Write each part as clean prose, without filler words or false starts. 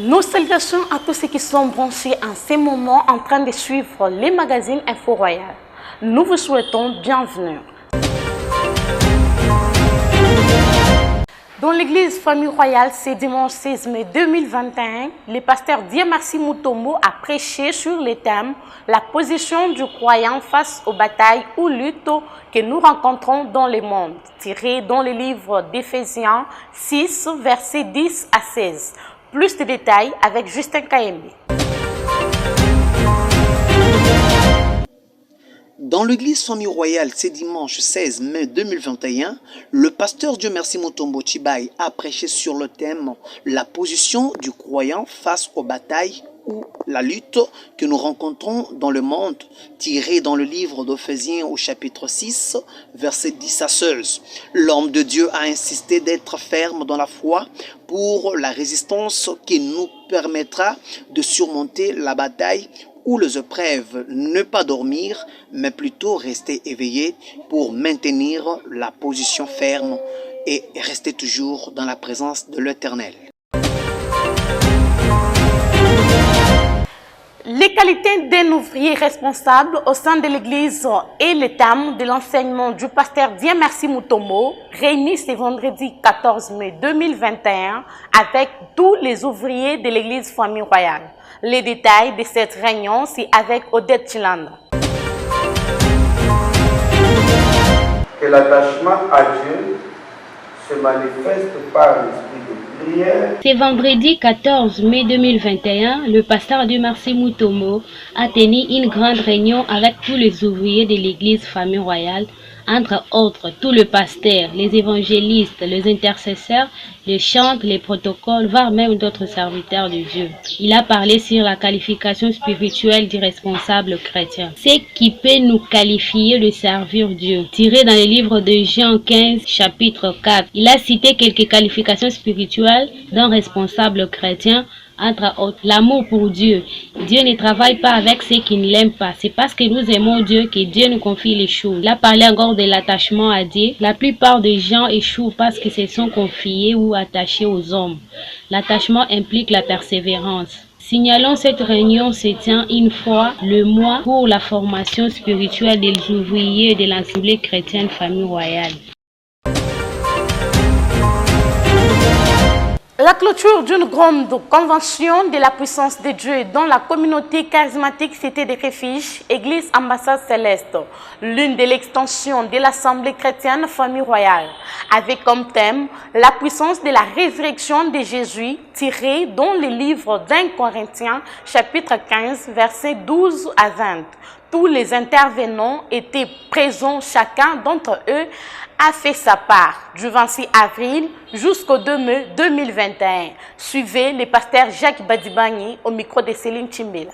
Nos salutations à tous ceux qui sont branchés en ces moments en train de suivre les magazines Info Royal. Nous vous souhaitons bienvenue. Dans l'église Famille Royale, ce dimanche 16 mai 2021, le pasteur Dieu Merci Mutombo a prêché sur le thème « La position du croyant face aux batailles ou luttes que nous rencontrons dans le monde », tiré dans le livre d'Éphésiens 6, versets 10 à 16. Plus de détails avec Justin Kayembe. Dans l'église Famille Royale, ce dimanche 16 mai 2021, le pasteur Dieu Merci Mutombo Chibai a prêché sur le thème « La position du croyant face aux batailles ou la lutte que nous rencontrons dans le monde », tiré dans le livre d'Éphésiens au chapitre 6, verset 10 à 16. L'homme de Dieu a insisté d'être ferme dans la foi pour la résistance qui nous permettra de surmonter la bataille ou les épreuves, ne pas dormir, mais plutôt rester éveillé pour maintenir la position ferme et rester toujours dans la présence de l'Éternel. Les qualités d'un ouvrier responsable au sein de l'Église et le thème de l'enseignement du pasteur Dieu Merci Mutombo réunis ce vendredi 14 mai 2021 avec tous les ouvriers de l'Église Famille Royale. Les détails de cette réunion, c'est avec Odette Chilandra. Que l'attachement à Dieu se manifeste par l'esprit de prière. C'est vendredi 14 mai 2021, le pasteur Dieu Merci Mutombo a tenu une grande réunion avec tous les ouvriers de l'église Famille Royale, entre autres tous les pasteurs, les évangélistes, les intercesseurs, les chantres, les protocoles, voire même d'autres serviteurs de Dieu. Il a parlé sur la qualification spirituelle du responsable chrétien. Ce qui peut nous qualifier de servir Dieu. Tiré dans le livre de Jean 15, chapitre 4, il a cité quelques qualifications spirituelles d'un responsable chrétien. Entre autres, l'amour pour Dieu. Dieu ne travaille pas avec ceux qui ne l'aiment pas. C'est parce que nous aimons Dieu que Dieu nous confie les choses. Il a parlé encore de l'attachement à Dieu. La plupart des gens échouent parce qu'ils se sont confiés ou attachés aux hommes. L'attachement implique la persévérance. Signalons cette réunion se tient une fois le mois pour la formation spirituelle des ouvriers de l'Assemblée chrétienne Famille Royale. La clôture d'une grande convention de la puissance de Dieu dans la communauté charismatique Cité des Refuges, Église Ambassade Céleste, l'une de l'extension de l'Assemblée chrétienne Famille Royale, avec comme thème la puissance de la résurrection de Jésus, tiré dans le livre d'1 Corinthiens, chapitre 15, versets 12 à 20. Tous les intervenants étaient présents, chacun d'entre eux a fait sa part du 26 avril jusqu'au 2 mai 2021. Suivez le pasteur Jacques Badibani au micro de Céline Chimbela.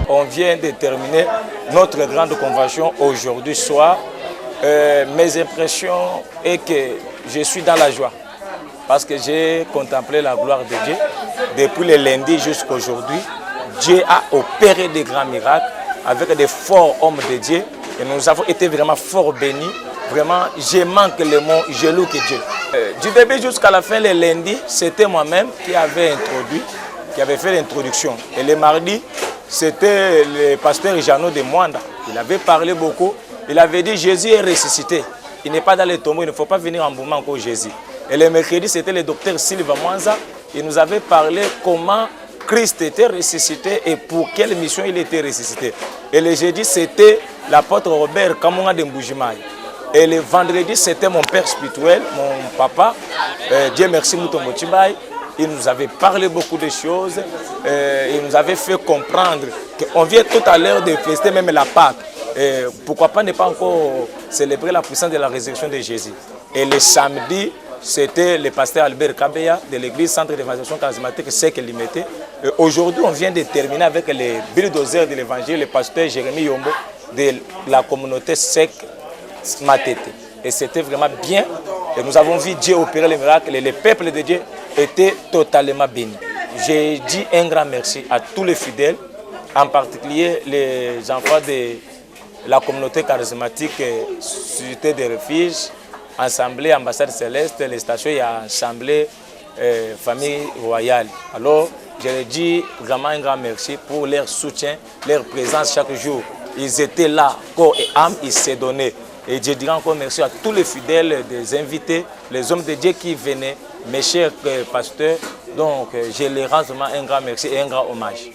On vient de terminer notre grande convention aujourd'hui soir. Mes impressions est que je suis dans la joie parce que j'ai contemplé la gloire de Dieu depuis le lundi jusqu'à aujourd'hui. Dieu a opéré des grands miracles avec des forts hommes de Dieu et nous avons été vraiment fort bénis. Vraiment, je manque le mot, je loue que Dieu. Du début jusqu'à la fin, le lundi, c'était moi-même qui avait fait l'introduction. Et le mardi, c'était le pasteur Jeannot de Mwanda. Il avait parlé beaucoup. Il avait dit Jésus est ressuscité. Il n'est pas dans les tombeaux, il ne faut pas venir en mouvement encore Jésus. Et le mercredi, c'était le docteur Sylvain Mwanza. Il nous avait parlé comment Christ était ressuscité et pour quelle mission il était ressuscité. Et le jeudi, c'était l'apôtre Robert Kamunga de Mbujimaï. Et le vendredi, c'était mon père spirituel, mon papa, Dieu Merci Mutombo Chibai. Il nous avait parlé beaucoup de choses. Il nous avait fait comprendre qu'on vient tout à l'heure de fêter même la Pâque. Pourquoi pas ne pas encore célébrer la puissance de la résurrection de Jésus. Et le samedi, c'était le pasteur Albert Kabeya de l'église Centre d'évangélisation charismatique SEC Limité. Aujourd'hui, on vient de terminer avec les bulldozers de l'évangile, le pasteur Jérémy Yombo de la communauté SEC Matete. Et c'était vraiment bien. Et nous avons vu Dieu opérer les miracles et le peuple de Dieu était totalement béni. J'ai dit un grand merci à tous les fidèles, en particulier les enfants de la communauté charismatique Cité des Refuges, assemblée ambassade céleste, les stations, il y a assemblée famille royale. Alors, je leur dis vraiment un grand merci pour leur soutien, leur présence chaque jour. Ils étaient là, corps et âme, ils s'est donné. Et je dirais encore merci à tous les fidèles, des invités, les hommes de Dieu qui venaient, mes chers pasteurs. Donc, je les rends vraiment un grand merci et un grand hommage.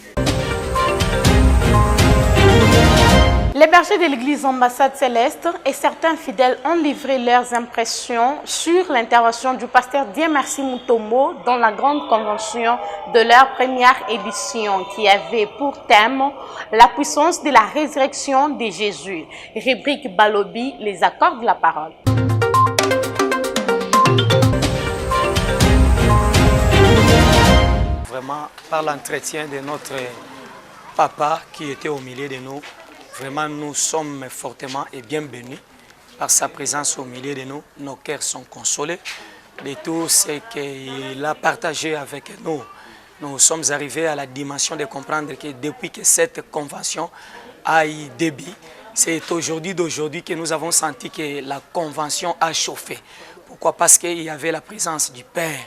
Les bergers de l'église ambassade céleste et certains fidèles ont livré leurs impressions sur l'intervention du pasteur Dieu Merci Mutombo dans la grande convention de leur première édition qui avait pour thème la puissance de la résurrection de Jésus. Rubrique Balobi, les accords de la parole. Vraiment, par l'entretien de notre papa qui était au milieu de nous, vraiment, nous sommes fortement et bien bénis par sa présence au milieu de nous. Nos cœurs sont consolés de tout ce qu'il a partagé avec nous. Nous sommes arrivés à la dimension de comprendre que depuis que cette convention a eu début, c'est d'aujourd'hui que nous avons senti que la convention a chauffé. Pourquoi? Parce qu'il y avait la présence du Père.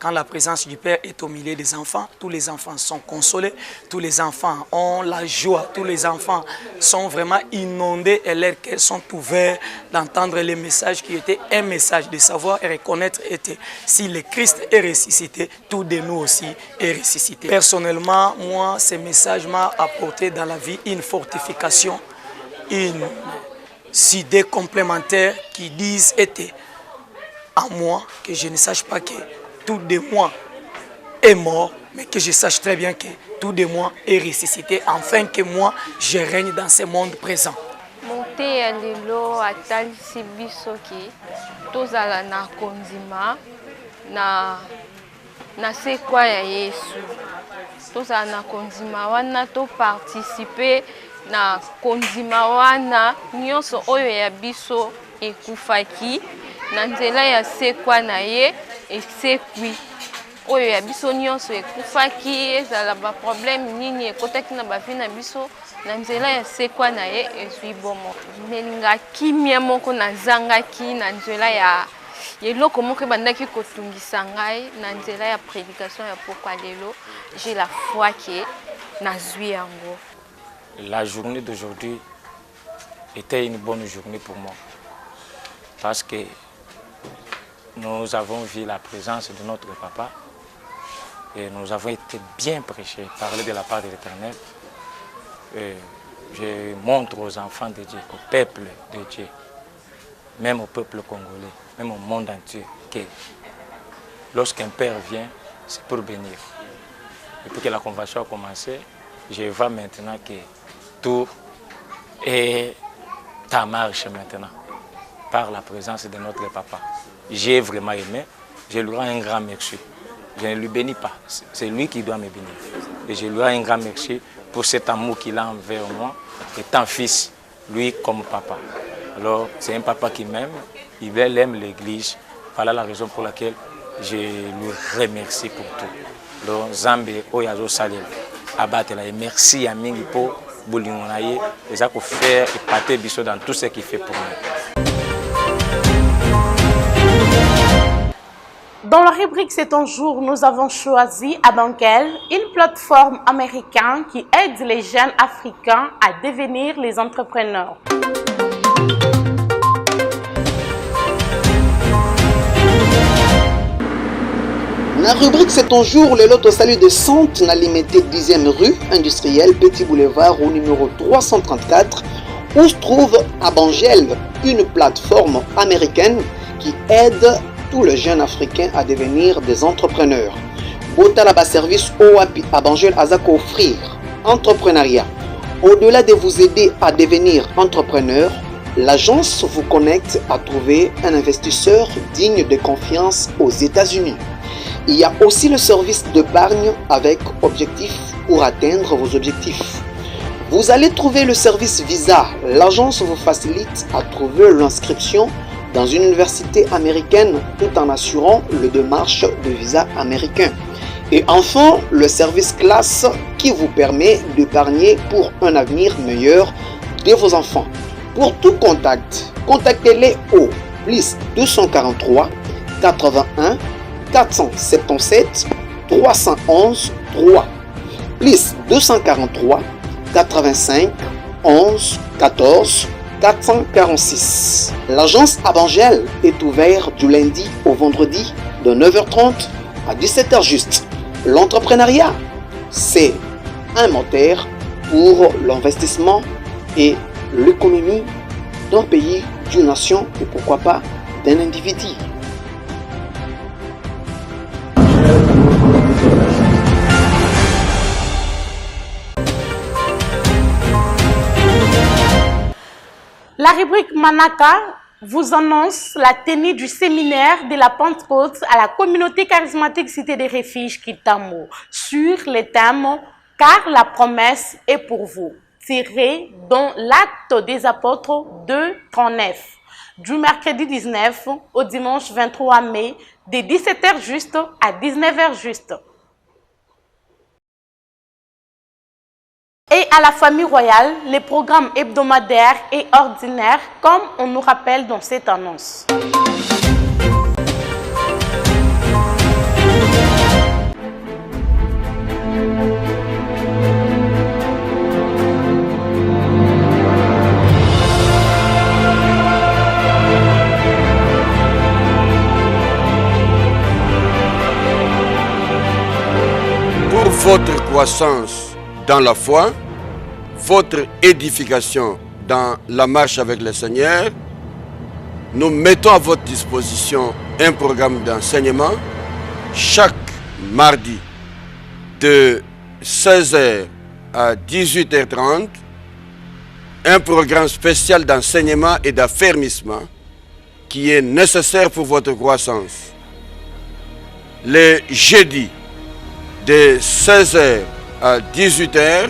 Quand la présence du Père est au milieu des enfants, tous les enfants sont consolés, tous les enfants ont la joie, tous les enfants sont vraiment inondés et leurs cœurs sont ouverts d'entendre les messages qui étaient un message de savoir et reconnaître que si le Christ est ressuscité, tout de nous aussi est ressuscité. Personnellement, moi, ce message m'a apporté dans la vie une fortification, une idée complémentaire qui disent était à moi que je ne sache pas que tout de moi est mort, mais que je sache très bien que tout de moi est ressuscité, afin que moi, je règne dans ce monde présent. Monte ya lelo atalisi biso ki tozala na kondima na sekwa ya Yesu. Tozala na kondima wana to participer na kondima wana nyonso oyo ya biso ekufaki na nzela ya sekwa na ye esekwi oyo ya biso nyonso ekufaki ezala ba problème nini ekotaki na bavi na biso na nzela ya sekwa na ye ezwi bomo melinga kimia moko nazangaki na nzela ya eloko moko ebandaki kotungisa ngai na nzela ya prédication ya pokwa lelo j'ai la foi que nazwi yango. La journée d'aujourd'hui était une bonne journée pour moi parce que nous avons vu la présence de notre papa et nous avons été bien prêchés, parler de la part de l'Éternel. Je montre aux enfants de Dieu, au peuple de Dieu, même au peuple congolais, même au monde entier, que lorsqu'un père vient, c'est pour bénir. Depuis que la convention a commencé, je vois maintenant que tout est en marche maintenant, par la présence de notre papa. J'ai vraiment aimé, je lui rends un grand merci. Je ne lui bénis pas, c'est lui qui doit me bénir. Et je lui rends un grand merci pour cet amour qu'il a envers moi, étant fils, lui comme papa. Alors, c'est un papa qui m'aime, il aime l'église. Voilà la raison pour laquelle je lui remercie pour tout. Alors, Zambé, Oyazo Salil, Abatela, et merci à Mingi pour Boulingonaye, et ça pour faire épater Bissot dans tout ce qu'il fait pour nous. Dans la rubrique C'est ton jour, nous avons choisi Abankel, une plateforme américaine qui aide les jeunes africains à devenir les entrepreneurs. La rubrique C'est ton jour, le lot au salut de Centre Nalimité 10e rue industrielle, Petit Boulevard au numéro 334, où se trouve Abangel, une plateforme américaine qui aide tous les jeunes africains à devenir des entrepreneurs. Botalaba service OAPI Abangel Azako offrir entrepreneuriat. Au-delà de vous aider à devenir entrepreneur, l'agence vous connecte à trouver un investisseur digne de confiance aux États-Unis. Il y a aussi le service d'épargne avec objectif pour atteindre vos objectifs. Vous allez trouver le service visa. L'agence vous facilite à trouver l'inscription dans une université américaine tout en assurant le démarche de visa américain. Et enfin, le service classe qui vous permet d'épargner pour un avenir meilleur de vos enfants. Pour tout contact, contactez-les au plus 243 81 477 311 3 plus 243 85 11 14 446. L'agence Abangel est ouverte du lundi au vendredi de 9h30 à 17h juste. L'entrepreneuriat, c'est un moteur pour l'investissement et l'économie d'un pays, d'une nation et pourquoi pas d'un individu. La rubrique Manaka vous annonce la tenue du séminaire de la Pentecôte à la communauté charismatique Cité des Refuges Kitamo sur les thèmes « Car la promesse est pour vous » tiré dans l'Acte des Apôtres 2:39 du mercredi 19 au dimanche 23 mai de 17h juste à 19h juste. Et à la famille royale, les programmes hebdomadaires et ordinaires, comme on nous rappelle dans cette annonce. Pour votre croissance dans la foi, votre édification dans la marche avec le Seigneur, nous mettons à votre disposition un programme d'enseignement chaque mardi de 16h à 18h30, un programme spécial d'enseignement et d'affermissement qui est nécessaire pour votre croissance. Le jeudi de 16h à 18h,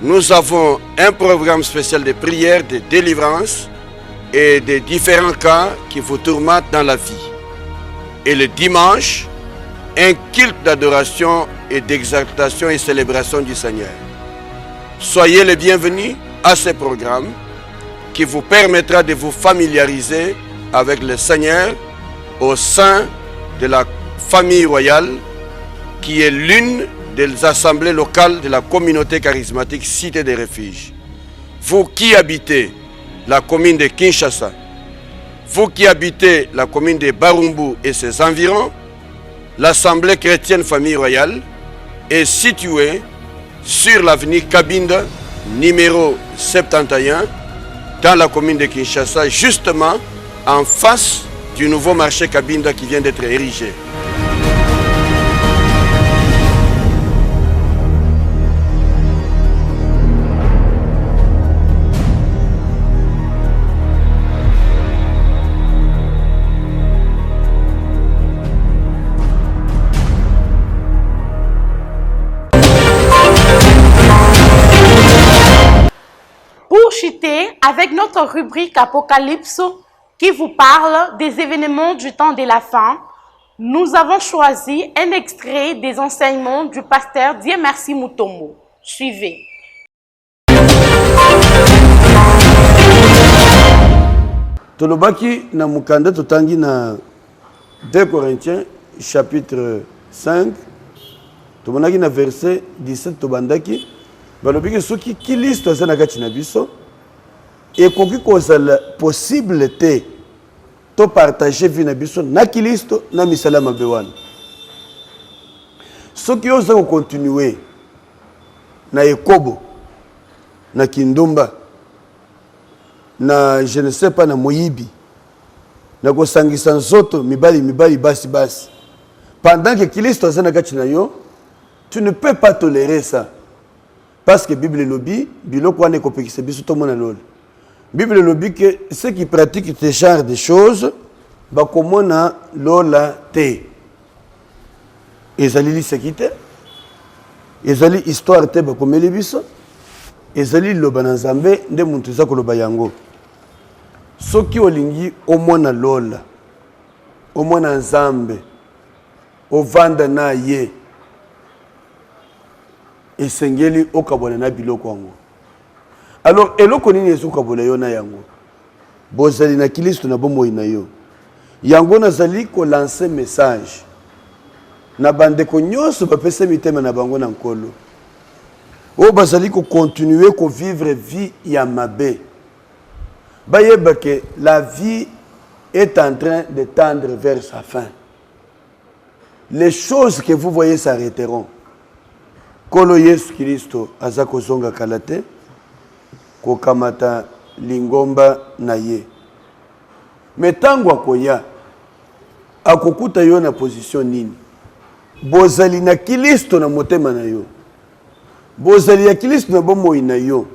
nous avons un programme spécial de prière, de délivrance et de différents cas qui vous tourmentent dans la vie. Et le dimanche, un culte d'adoration et d'exaltation et célébration du Seigneur. Soyez les bienvenus à ce programme qui vous permettra de vous familiariser avec le Seigneur au sein de la famille royale qui est l'une des assemblées locales de la communauté charismatique Cité des Refuges. Vous qui habitez la commune de Kinshasa, vous qui habitez la commune de Barumbu et ses environs, l'assemblée chrétienne famille royale est située sur l'avenue Kabinda, numéro 71, dans la commune de Kinshasa, justement en face du nouveau marché Kabinda qui vient d'être érigé. Avec notre rubrique Apocalypse qui vous parle des événements du temps de la fin, nous avons choisi un extrait des enseignements du pasteur Dieu Merci Mutombo. Suivez. Tolobaki na mukanda totangi na 2 Corinthiens chapitre 5 tomonaki na verset 17 tobandaki balobiki soki Kristo aza na kati na biso ekoki kozala possible te to partager vie na biso na Kristo na misala mabe wana soki oza ko continuer na ekobo na kindumba na je ne sais pas na moyibi na kosangisa nzoto mibali basi pendant que Kristo aza na kati na yo tu ne peux pas tolérer ça parce que Bible lobi biloko wana ekopekisa biso to mona lolo Bible lobi que ceux qui pratiquent ce genre de choses bakomona lola te ezali lisekite ezali histoire te bakomeli biso ezali loba na Nzambe nde muntu za koloba yango soki olingi omona lola omona Nzambe ovanda na ye esengeli okabona na biloko yango alors eloko nini ezokabola yo na yango bozali na Kristo na bomoi na yo. Yango nazali ko lancer message na bandeko nyonso bapesa mitema na bango na nkolo. O bazali ko continuer ko vivre vie ya mabe. Bayeba que la vie est en train de tendre vers sa fin. Les choses que vous voyez s'arrêteront. Kolo Yesu Kristo azako zonga kalate ko kamata lingomba na ye. Metango akoya akokuta yo na position nini? Bozali na Kristo na motema na yo. Bozali ya Kristo na bomoi na yo.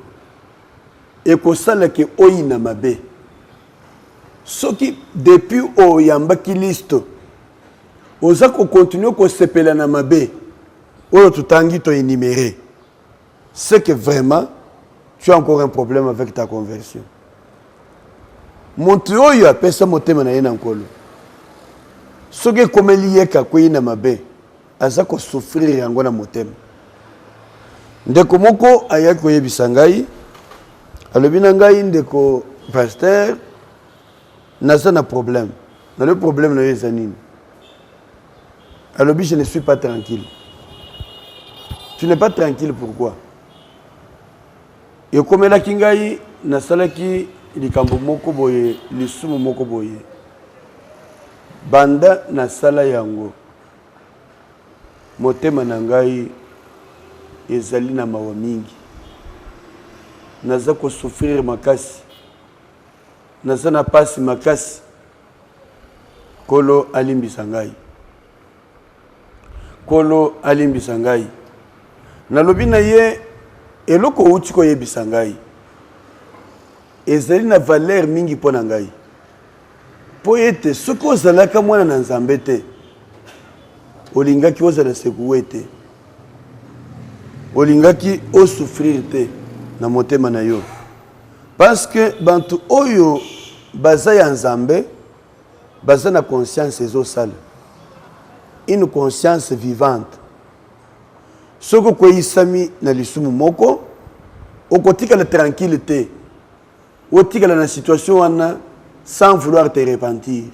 Ekosala ke oyi na mabe. Soki depuis o yamba Kristo ozako continuer ko sepela na mabe. Oyo tutangi to énuméré. C'est que vraiment tu as encore un problème avec ta conversion. Montu oyo apesa motema na ye na nkolo. Soki komeli yeka ko ina mabe, azako souffrir yango na motema. Ndeko moko ayaki koyebisa ngai, alobi na ngai ndeko pasteur, naza na problème. Na le problème na yo eza nini? Alobi je ne suis pas tranquille. Tu n'es pas tranquille, pourquoi? Et comme la kingai na salaki likambo moko boye, lisumu moko boye. Banda na sala yango. Motema na ngai ezali na mawa mingi. Naza ko souffrir makasi. Naza na pasi makasi. Kolo alimbisa ngai. Kolo alimbisa ngai. Nalobi na ye eloko uti ko yebisa ngai. Ezali na valeur mingi pona ngai. Po ete soko ozalaka mwana na Nzambe te. Olingaki ozala sekuwe te. Olingaki osouffrir te na motema na yo. Parce que bantu oyo baza ya Nzambe baza na conscience ezosala. Une conscience vivante. Soko ko isami na lisumu moko okotika la tranquillité. Otika la situation wana sans vouloir te repentir.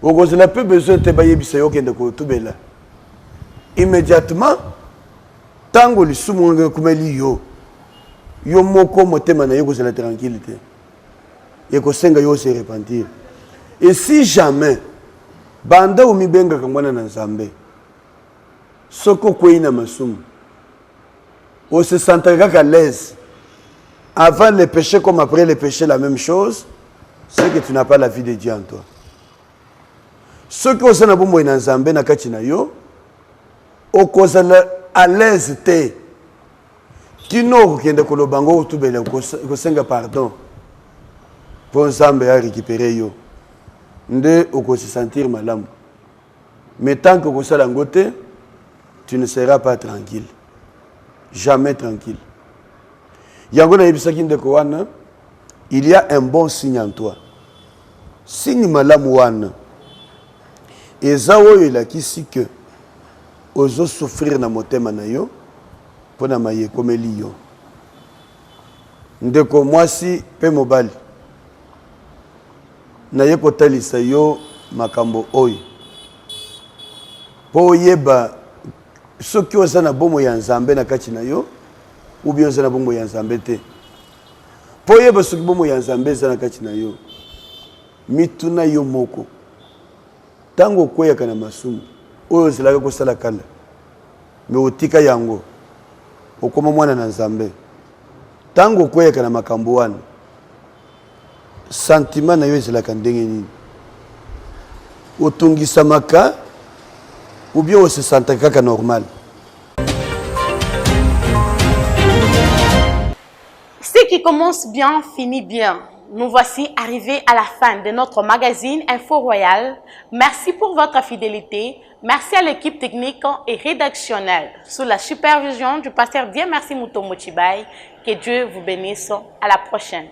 Okoze la peu besoin te bayebisa yo kende ko tubela. Immédiatement tango lisumu ngwe kumeli yo. Yo moko motema na yo ko la tranquillité. Et ko senga yo se repentir. Et si jamais banda umi benga kangwana na Nzambe. Soko kwina masumu. On se sentira qu'à l'aise. Avant le péché comme après le péché, la même chose, c'est que tu n'as pas la vie de Dieu en toi. Ce que vous avez dit dans Nzambe na kati na yo, o kozala à l'aise te. Kino kende ko lobango tubele ko senga pardon. Pour Nzambe a récupérer yo. Nde o ko se sentir malamu. Mais tant que ko sala ngote, tu ne seras pas tranquille. Jamais tranquille. Yangona yebisaki ndeko wana, il y a un bon signe en toi. Signe malamu wana. Eza oyo elakisi que ozo souffrir na motema na yo pona maye komeli yo. Ndeko mwasi pe mobali. Na ye kotalisa yo makambo oyo. Po yeba soki oza na bomo ya Nzambe na kati na yo ou bien oza na bomo ya Nzambe te. Po yeba soki bomo ya Nzambe eza na kati na yo. Mituna yo moko. Tango kweyaka na masumu oyo ozalaka kosala kala. Me otika yango. Okoma mwana na Nzambe. Tango kweyaka na makambo wana. Sentiment na yo ezalaka ndenge nini? Otungisamaka ou bien on se sent kaka normal. Ce qui commence bien finit bien. Nous voici arrivés à la fin de notre magazine Info Royal. Merci pour votre fidélité. Merci à l'équipe technique et rédactionnelle sous la supervision du pasteur Dieu Merci Mutombo Chibaye. Que Dieu vous bénisse. À la prochaine.